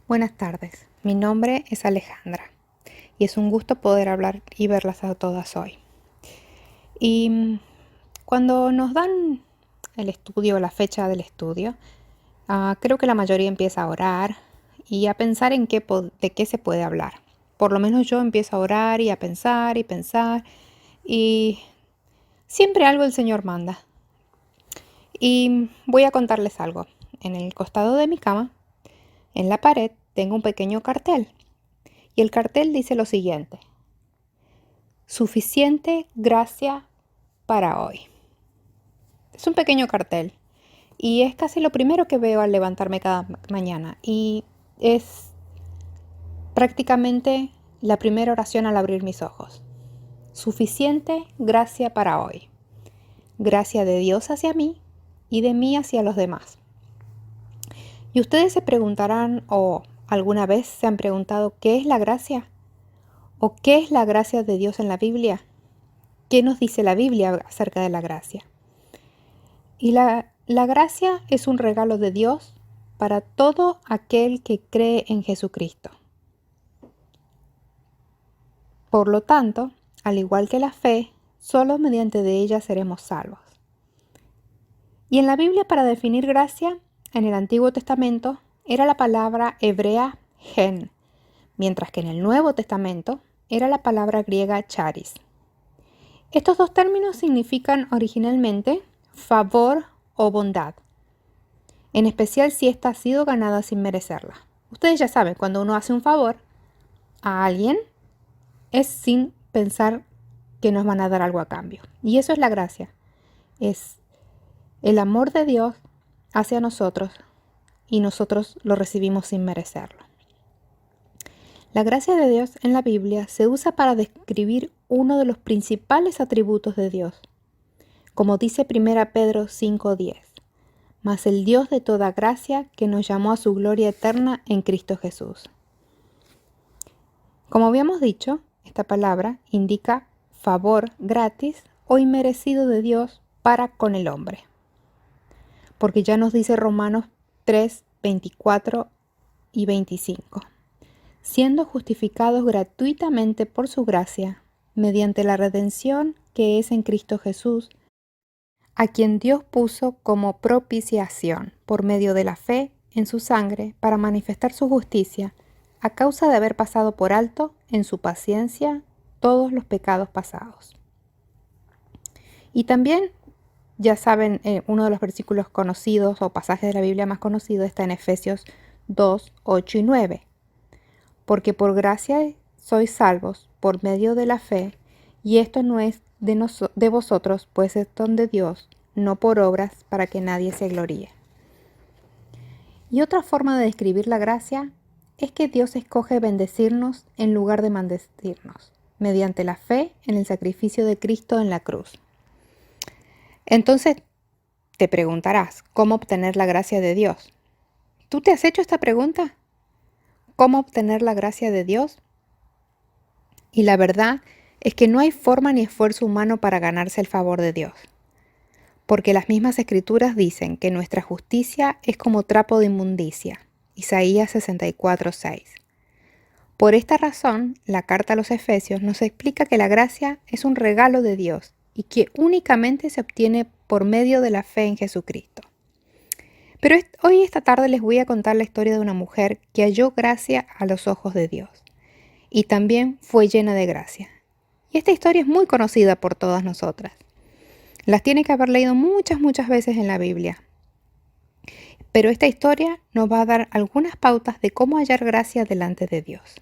Buenas tardes, mi nombre es Alejandra y es un gusto poder hablar y verlas a todas hoy. Cuando nos dan el estudio, la fecha del estudio, creo que la mayoría empieza a orar y a pensar de qué se puede hablar. Por lo menos yo empiezo a orar y a pensar y siempre algo el Señor manda. Y voy a contarles algo. En el costado de mi cama, en la pared, tengo un pequeño cartel. Y el cartel dice lo siguiente: suficiente gracia para hoy. Es un pequeño cartel y es casi lo primero que veo al levantarme cada mañana y es prácticamente la primera oración al abrir mis ojos. Suficiente gracia para hoy. Gracia de Dios hacia mí y de mí hacia los demás. Y ustedes se preguntarán o alguna vez se han preguntado ¿qué es la gracia? ¿O qué es la gracia de Dios en la Biblia? ¿Qué nos dice la Biblia acerca de la gracia? Y la gracia es un regalo de Dios para todo aquel que cree en Jesucristo. Por lo tanto, al igual que la fe, solo mediante de ella seremos salvos. Y en la Biblia, para definir gracia, en el Antiguo Testamento, era la palabra hebrea gen, mientras que en el Nuevo Testamento era la palabra griega charis. Estos dos términos significan originalmente favor o bondad, en especial si ésta ha sido ganada sin merecerla. Ustedes ya saben, cuando uno hace un favor a alguien, es sin pensar que nos van a dar algo a cambio. Y eso es la gracia. Es el amor de Dios hacia nosotros y nosotros lo recibimos sin merecerlo. La gracia de Dios en la Biblia se usa para describir uno de los principales atributos de Dios. Como dice 1 Pedro 5:10, mas el Dios de toda gracia que nos llamó a su gloria eterna en Cristo Jesús. Como habíamos dicho, esta palabra indica favor gratis o inmerecido de Dios para con el hombre. Porque ya nos dice Romanos 3, 24 y 25. Siendo justificados gratuitamente por su gracia, mediante la redención que es en Cristo Jesús, a quien Dios puso como propiciación por medio de la fe en su sangre para manifestar su justicia, a causa de haber pasado por alto en su paciencia todos los pecados pasados. Y también, ya saben, uno de los versículos conocidos o pasajes de la Biblia más conocido está en Efesios 2, 8 y 9. Porque por gracia sois salvos por medio de la fe, y esto no es de vosotros, pues es don de Dios, no por obras, para que nadie se gloríe. Y otra forma de describir la gracia es que Dios escoge bendecirnos en lugar de maldecirnos, mediante la fe en el sacrificio de Cristo en la cruz. Entonces, te preguntarás, ¿cómo obtener la gracia de Dios? ¿Tú te has hecho esta pregunta? ¿Cómo obtener la gracia de Dios? Y la verdad es que no hay forma ni esfuerzo humano para ganarse el favor de Dios. Porque las mismas escrituras dicen que nuestra justicia es como trapo de inmundicia. Isaías 64:6. Por esta razón, la carta a los Efesios nos explica que la gracia es un regalo de Dios y que únicamente se obtiene por medio de la fe en Jesucristo. Pero hoy esta tarde les voy a contar la historia de una mujer que halló gracia a los ojos de Dios y también fue llena de gracia. Y esta historia es muy conocida por todas nosotras. Las tiene que haber leído muchas veces en la Biblia. Pero esta historia nos va a dar algunas pautas de cómo hallar gracia delante de Dios.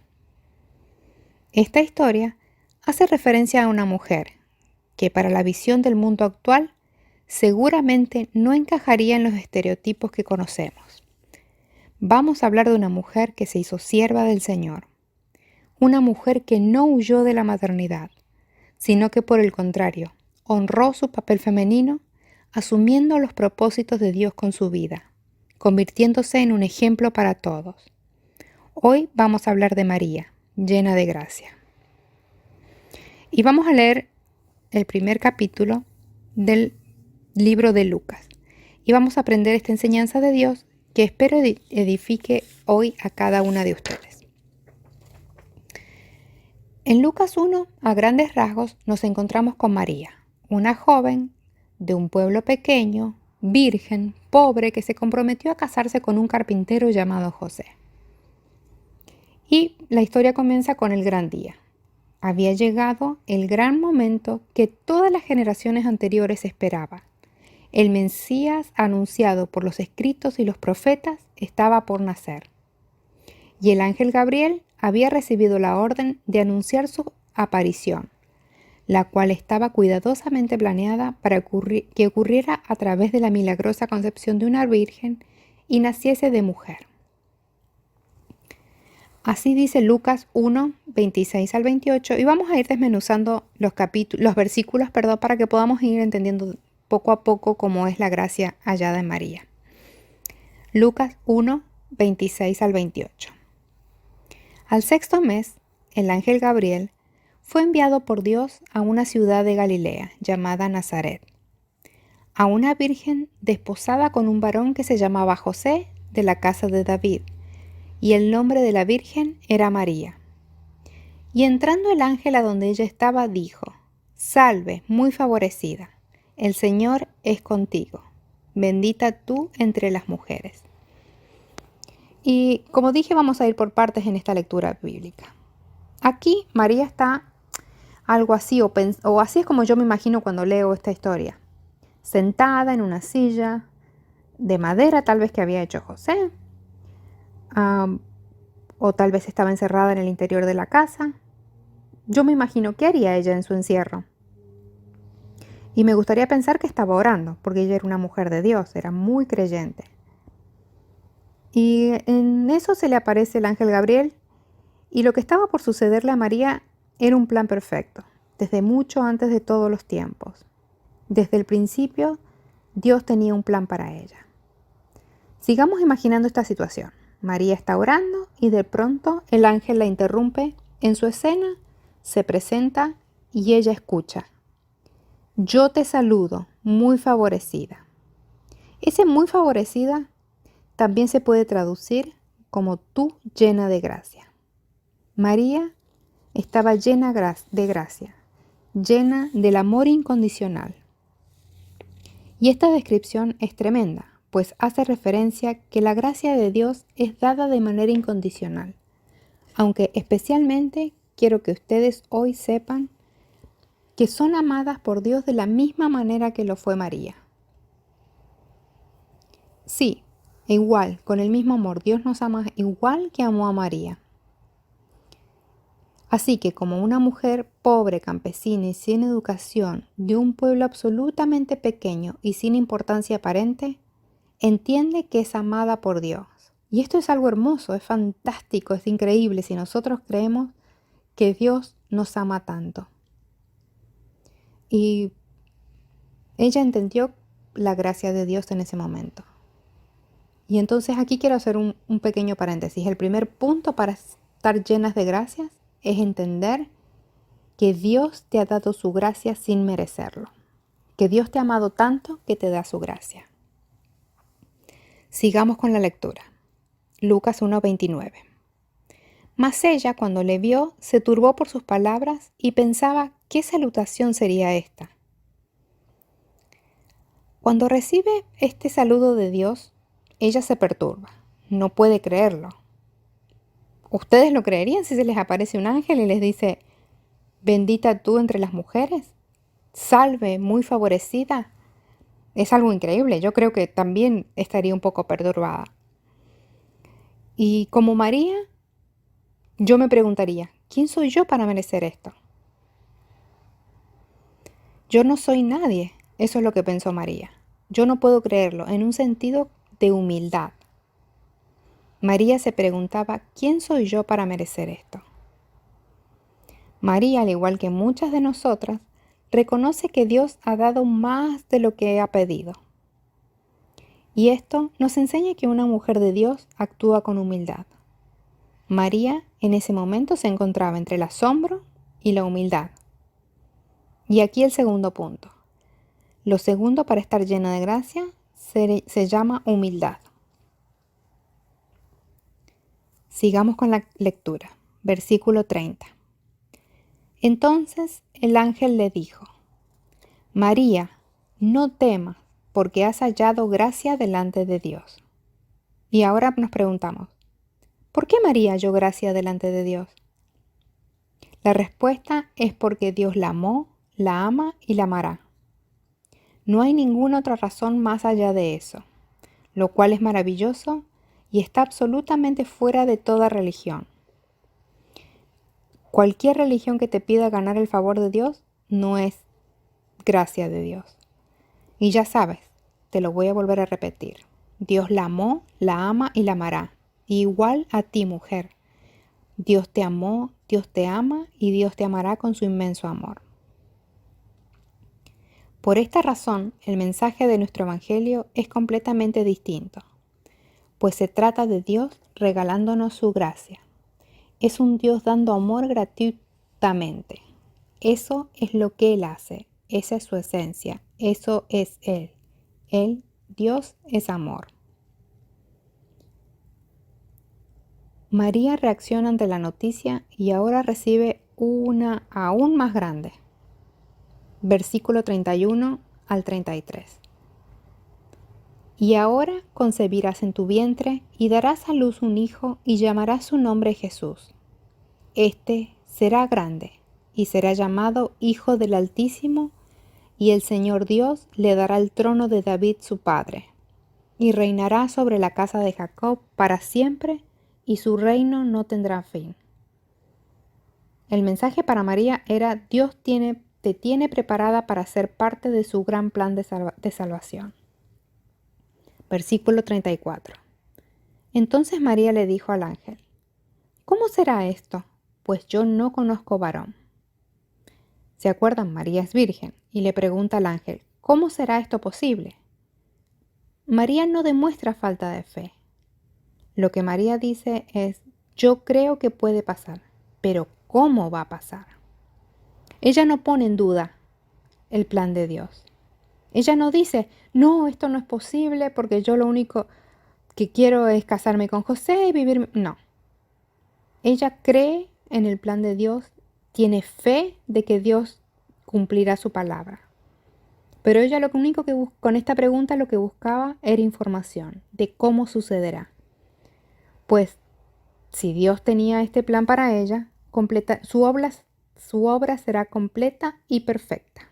Esta historia hace referencia a una mujer que para la visión del mundo actual seguramente no encajaría en los estereotipos que conocemos. Vamos a hablar de una mujer que se hizo sierva del Señor. Una mujer que no huyó de la maternidad, sino que por el contrario, honró su papel femenino, asumiendo los propósitos de Dios con su vida, convirtiéndose en un ejemplo para todos. Hoy vamos a hablar de María, llena de gracia. Y vamos a leer el primer capítulo del libro de Lucas. Y vamos a aprender esta enseñanza de Dios que espero edifique hoy a cada una de ustedes. En Lucas 1, a grandes rasgos, nos encontramos con María, una joven de un pueblo pequeño, virgen, pobre, que se comprometió a casarse con un carpintero llamado José. Y la historia comienza con el gran día. Había llegado el gran momento que todas las generaciones anteriores esperaban. El Mesías anunciado por los escritos y los profetas estaba por nacer. Y el ángel Gabriel había recibido la orden de anunciar su aparición, la cual estaba cuidadosamente planeada para que ocurriera a través de la milagrosa concepción de una virgen y naciese de mujer. Así dice Lucas 1, 26 al 28, y vamos a ir desmenuzando los versículos, para que podamos ir entendiendo poco a poco cómo es la gracia hallada en María. Lucas 1, 26 al 28. Al sexto mes, el ángel Gabriel fue enviado por Dios a una ciudad de Galilea llamada Nazaret, a una virgen desposada con un varón que se llamaba José, de la casa de David, y el nombre de la virgen era María. Y entrando el ángel a donde ella estaba, dijo: Salve, muy favorecida, el Señor es contigo, bendita tú entre las mujeres. Y como dije, vamos a ir por partes en esta lectura bíblica. Aquí María está algo así, o así es como yo me imagino cuando leo esta historia, sentada en una silla de madera, tal vez que había hecho José, o tal vez estaba encerrada en el interior de la casa. Yo me imagino qué haría ella en su encierro. Y me gustaría pensar que estaba orando, porque ella era una mujer de Dios, era muy creyente. Y en eso se le aparece el ángel Gabriel, y lo que estaba por sucederle a María era un plan perfecto, desde mucho antes de todos los tiempos. Desde el principio, Dios tenía un plan para ella. Sigamos imaginando esta situación. María está orando y de pronto el ángel la interrumpe en su escena, se presenta y ella escucha: Yo te saludo, muy favorecida. Ese muy favorecida también se puede traducir como tú llena de gracia. María estaba llena de gracia, llena del amor incondicional. Y esta descripción es tremenda, pues hace referencia que la gracia de Dios es dada de manera incondicional, aunque especialmente quiero que ustedes hoy sepan que son amadas por Dios de la misma manera que lo fue María. Sí, igual, con el mismo amor, Dios nos ama igual que amó a María. Así que como una mujer pobre, campesina y sin educación, de un pueblo absolutamente pequeño y sin importancia aparente, entiende que es amada por Dios. Y esto es algo hermoso, es fantástico, es increíble si nosotros creemos que Dios nos ama tanto. Y ella entendió la gracia de Dios en ese momento. Y entonces aquí quiero hacer un pequeño paréntesis. El primer punto para estar llenas de gracias es entender que Dios te ha dado su gracia sin merecerlo. Que Dios te ha amado tanto que te da su gracia. Sigamos con la lectura. Lucas 1:29. Mas ella, cuando le vio, se turbó por sus palabras y pensaba qué salutación sería esta. Cuando recibe este saludo de Dios, ella se perturba, no puede creerlo. ¿Ustedes lo creerían si se les aparece un ángel y les dice: bendita tú entre las mujeres? Salve, muy favorecida. Es algo increíble, yo creo que también estaría un poco perturbada. Y como María, yo me preguntaría, ¿quién soy yo para merecer esto? Yo no soy nadie, eso es lo que pensó María. Yo no puedo creerlo, en un sentido de humildad. María se preguntaba, ¿quién soy yo para merecer esto? María, al igual que muchas de nosotras, reconoce que Dios ha dado más de lo que ha pedido. Y esto nos enseña que una mujer de Dios actúa con humildad. María en ese momento se encontraba entre el asombro y la humildad. Y aquí el segundo punto. Lo segundo para estar llena de gracia se llama humildad. Sigamos con la lectura. Versículo 30. Entonces el ángel le dijo: María, no temas, porque has hallado gracia delante de Dios. Y ahora nos preguntamos, ¿por qué María halló gracia delante de Dios? La respuesta es porque Dios la amó, la ama y la amará. No hay ninguna otra razón más allá de eso, lo cual es maravilloso y está absolutamente fuera de toda religión. Cualquier religión que te pida ganar el favor de Dios no es gracia de Dios. Y ya sabes, te lo voy a volver a repetir. Dios la amó, la ama y la amará. Igual a ti, mujer. Dios te amó, Dios te ama y Dios te amará con su inmenso amor. Por esta razón, el mensaje de nuestro Evangelio es completamente distinto, pues se trata de Dios regalándonos su gracia. Es un Dios dando amor gratuitamente. Eso es lo que Él hace, esa es su esencia, eso es Él. Él, Dios, es amor. María reacciona ante la noticia y ahora recibe una aún más grande. Versículo 31 al 33. Y ahora concebirás en tu vientre y darás a luz un hijo y llamarás su nombre Jesús. Este será grande y será llamado Hijo del Altísimo, y el Señor Dios le dará el trono de David su padre, y reinará sobre la casa de Jacob para siempre, y su reino no tendrá fin. El mensaje para María era: Dios te tiene preparada para ser parte de su gran plan de salvación. Versículo 34. Entonces María le dijo al ángel: ¿Cómo será esto? Pues yo no conozco varón. ¿Se acuerdan? María es virgen y le pregunta al ángel: ¿Cómo será esto posible? María no demuestra falta de fe. Lo que María dice es: yo creo que puede pasar, pero ¿cómo va a pasar? Ella no pone en duda el plan de Dios. Ella no dice: no, esto no es posible porque yo lo único que quiero es casarme con José y vivir. No. Ella cree en el plan de Dios, tiene fe de que Dios cumplirá su palabra. Pero ella lo único que con esta pregunta lo que buscaba era información de cómo sucederá. Pues si Dios tenía este plan para ella, su obra será completa y perfecta.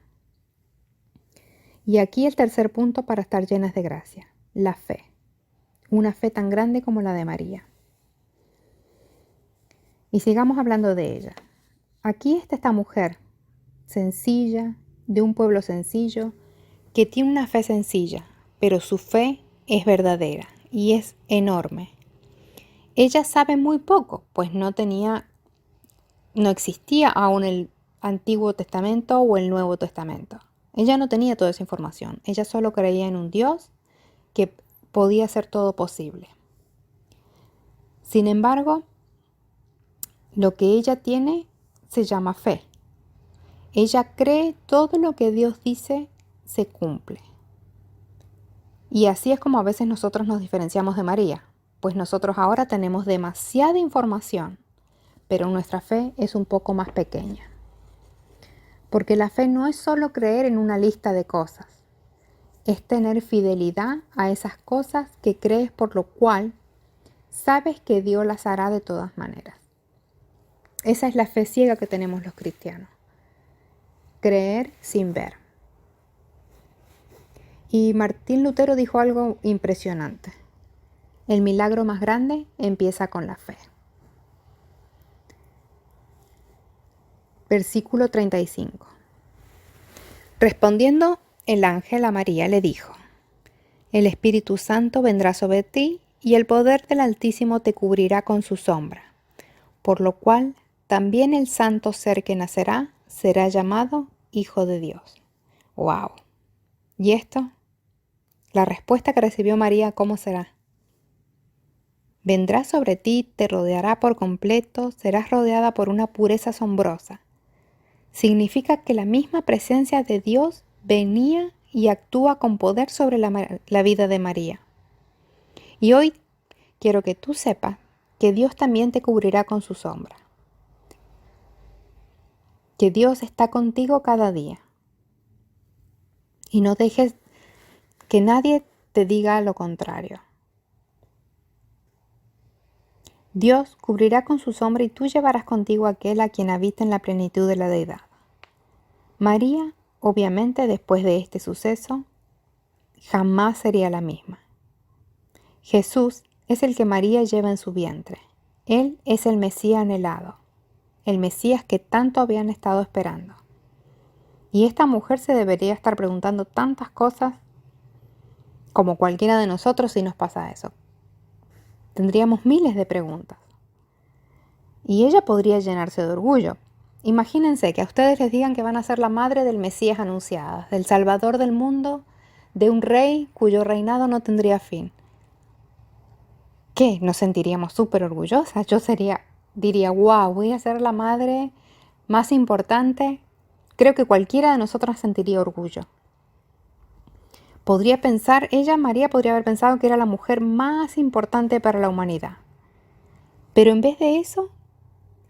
Y aquí el tercer punto para estar llenas de gracia: la fe. Una fe tan grande como la de María. Y sigamos hablando de ella. Aquí está esta mujer sencilla, de un pueblo sencillo, que tiene una fe sencilla, pero su fe es verdadera y es enorme. Ella sabe muy poco, pues no existía aún el Antiguo Testamento o el Nuevo Testamento. Ella no tenía toda esa información. Ella solo creía en un Dios que podía hacer todo posible. Sin embargo, lo que ella tiene se llama fe. Ella cree todo lo que Dios dice se cumple. Y así es como a veces nosotros nos diferenciamos de María, pues nosotros ahora tenemos demasiada información, pero nuestra fe es un poco más pequeña. Porque la fe no es solo creer en una lista de cosas, es tener fidelidad a esas cosas que crees, por lo cual sabes que Dios las hará de todas maneras. Esa es la fe ciega que tenemos los cristianos. Creer sin ver. Y Martín Lutero dijo algo impresionante: el milagro más grande empieza con la fe. Versículo 35. Respondiendo el ángel a María le dijo: el Espíritu Santo vendrá sobre ti y el poder del Altísimo te cubrirá con su sombra, por lo cual también el santo ser que nacerá será llamado Hijo de Dios. ¡Wow! ¿Y esto? La respuesta que recibió María, ¿cómo será? Vendrá sobre ti, te rodeará por completo, serás rodeada por una pureza asombrosa. Significa que la misma presencia de Dios venía y actúa con poder sobre la vida de María. Y hoy quiero que tú sepas que Dios también te cubrirá con su sombra, que Dios está contigo cada día. Y no dejes que nadie te diga lo contrario. Dios cubrirá con su sombra y tú llevarás contigo a aquel a quien habita en la plenitud de la deidad. María, obviamente, después de este suceso, jamás sería la misma. Jesús es el que María lleva en su vientre. Él es el Mesías anhelado, el Mesías que tanto habían estado esperando. Y esta mujer se debería estar preguntando tantas cosas como cualquiera de nosotros si nos pasa eso. Tendríamos miles de preguntas. Y ella podría llenarse de orgullo. Imagínense que a ustedes les digan que van a ser la madre del Mesías anunciado, del Salvador del mundo, de un rey cuyo reinado no tendría fin. ¿Qué? Nos sentiríamos súper orgullosas. Yo diría, wow, voy a ser la madre más importante. Creo que cualquiera de nosotros sentiría orgullo. María podría haber pensado que era la mujer más importante para la humanidad. Pero en vez de eso,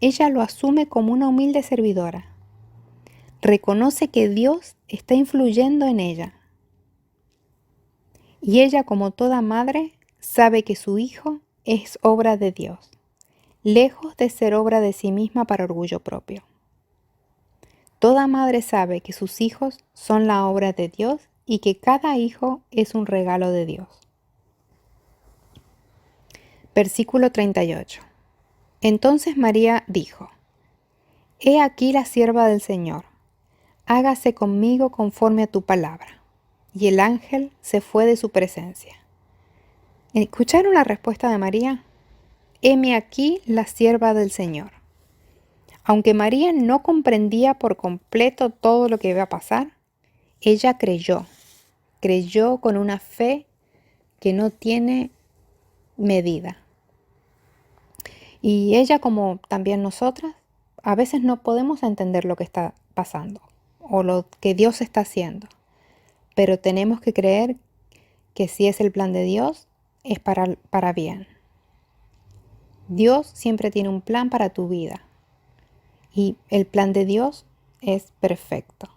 ella lo asume como una humilde servidora. Reconoce que Dios está influyendo en ella. Y ella, como toda madre, sabe que su hijo es obra de Dios, lejos de ser obra de sí misma para orgullo propio. Toda madre sabe que sus hijos son la obra de Dios y que cada hijo es un regalo de Dios. Versículo 38. Entonces María dijo: He aquí la sierva del Señor, hágase conmigo conforme a tu palabra. Y el ángel se fue de su presencia. ¿Escucharon la respuesta de María? Heme aquí la sierva del Señor. Aunque María no comprendía por completo todo lo que iba a pasar, ella creyó con una fe que no tiene medida. Y ella, como también nosotras, a veces no podemos entender lo que está pasando o lo que Dios está haciendo, pero tenemos que creer que si es el plan de Dios, es para bien. Dios siempre tiene un plan para tu vida y el plan de Dios es perfecto.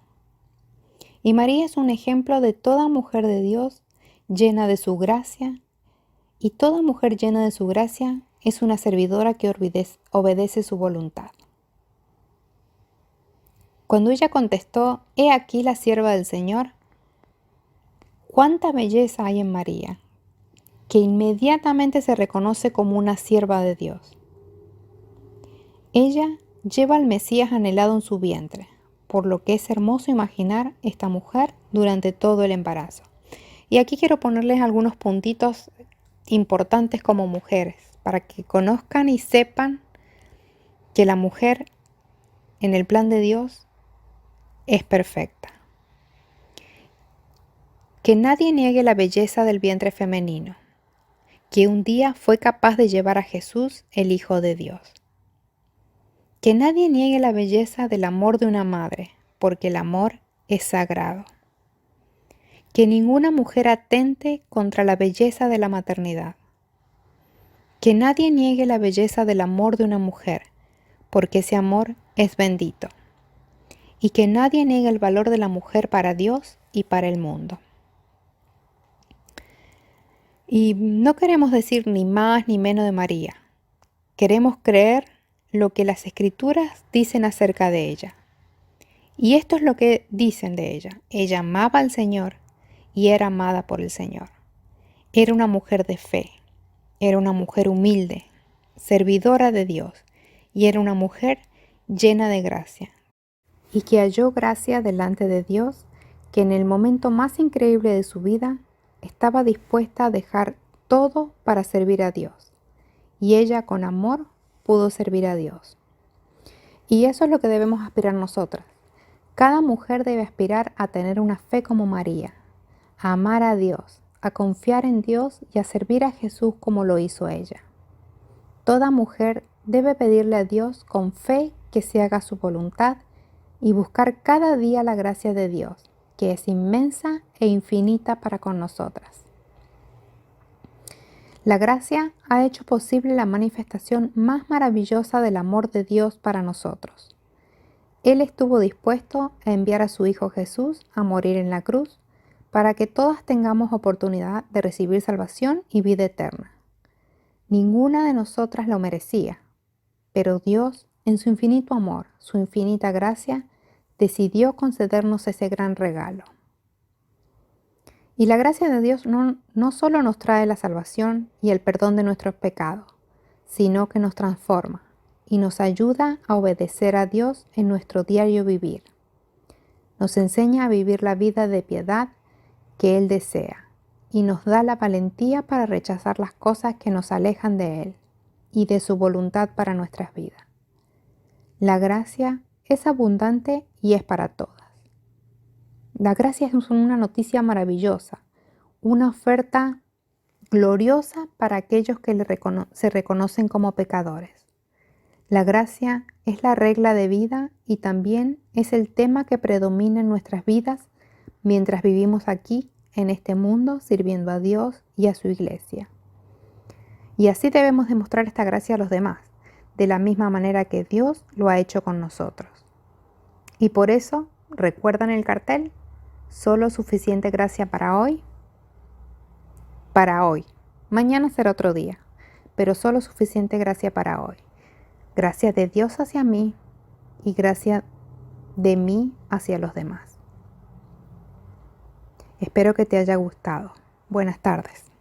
Y María es un ejemplo de toda mujer de Dios llena de su gracia, y toda mujer llena de su gracia es una servidora que obedece su voluntad. Cuando ella contestó, he aquí la sierva del Señor, cuánta belleza hay en María, que inmediatamente se reconoce como una sierva de Dios. Ella lleva al Mesías anhelado en su vientre, por lo que es hermoso imaginar esta mujer durante todo el embarazo. Y aquí quiero ponerles algunos puntitos importantes como mujeres, para que conozcan y sepan que la mujer en el plan de Dios es perfecta. Que nadie niegue la belleza del vientre femenino, que un día fue capaz de llevar a Jesús, el Hijo de Dios. Que nadie niegue la belleza del amor de una madre, porque el amor es sagrado. Que ninguna mujer atente contra la belleza de la maternidad. Que nadie niegue la belleza del amor de una mujer, porque ese amor es bendito. Y que nadie niegue el valor de la mujer para Dios y para el mundo. Y no queremos decir ni más ni menos de María. Queremos creer lo que las Escrituras dicen acerca de ella. Y esto es lo que dicen de ella. Ella amaba al Señor y era amada por el Señor. Era una mujer de fe. Era una mujer humilde, servidora de Dios. Y era una mujer llena de gracia. Y que halló gracia delante de Dios, que en el momento más increíble de su vida estaba dispuesta a dejar todo para servir a Dios. Y ella con amor pudo servir a Dios. Y eso es lo que debemos aspirar nosotras. Cada mujer debe aspirar a tener una fe como María, a amar a Dios, a confiar en Dios y a servir a Jesús como lo hizo ella. Toda mujer debe pedirle a Dios con fe que se haga su voluntad y buscar cada día la gracia de Dios, que es inmensa e infinita para con nosotras. La gracia ha hecho posible la manifestación más maravillosa del amor de Dios para nosotros. Él estuvo dispuesto a enviar a su Hijo Jesús a morir en la cruz para que todas tengamos oportunidad de recibir salvación y vida eterna. Ninguna de nosotras lo merecía, pero Dios, en su infinito amor, su infinita gracia, decidió concedernos ese gran regalo. Y la gracia de Dios no solo nos trae la salvación y el perdón de nuestros pecados, sino que nos transforma y nos ayuda a obedecer a Dios en nuestro diario vivir. Nos enseña a vivir la vida de piedad que Él desea y nos da la valentía para rechazar las cosas que nos alejan de Él y de su voluntad para nuestras vidas. La gracia es abundante y es para todas. La gracia es una noticia maravillosa, una oferta gloriosa para aquellos que se reconocen como pecadores. La gracia es la regla de vida y también es el tema que predomina en nuestras vidas mientras vivimos aquí en este mundo sirviendo a Dios y a su iglesia. Y así debemos demostrar esta gracia a los demás, de la misma manera que Dios lo ha hecho con nosotros. Y por eso, ¿recuerdan el cartel? Solo suficiente gracia para hoy. Para hoy. Mañana será otro día, pero solo suficiente gracia para hoy. Gracia de Dios hacia mí y gracia de mí hacia los demás. Espero que te haya gustado. Buenas tardes.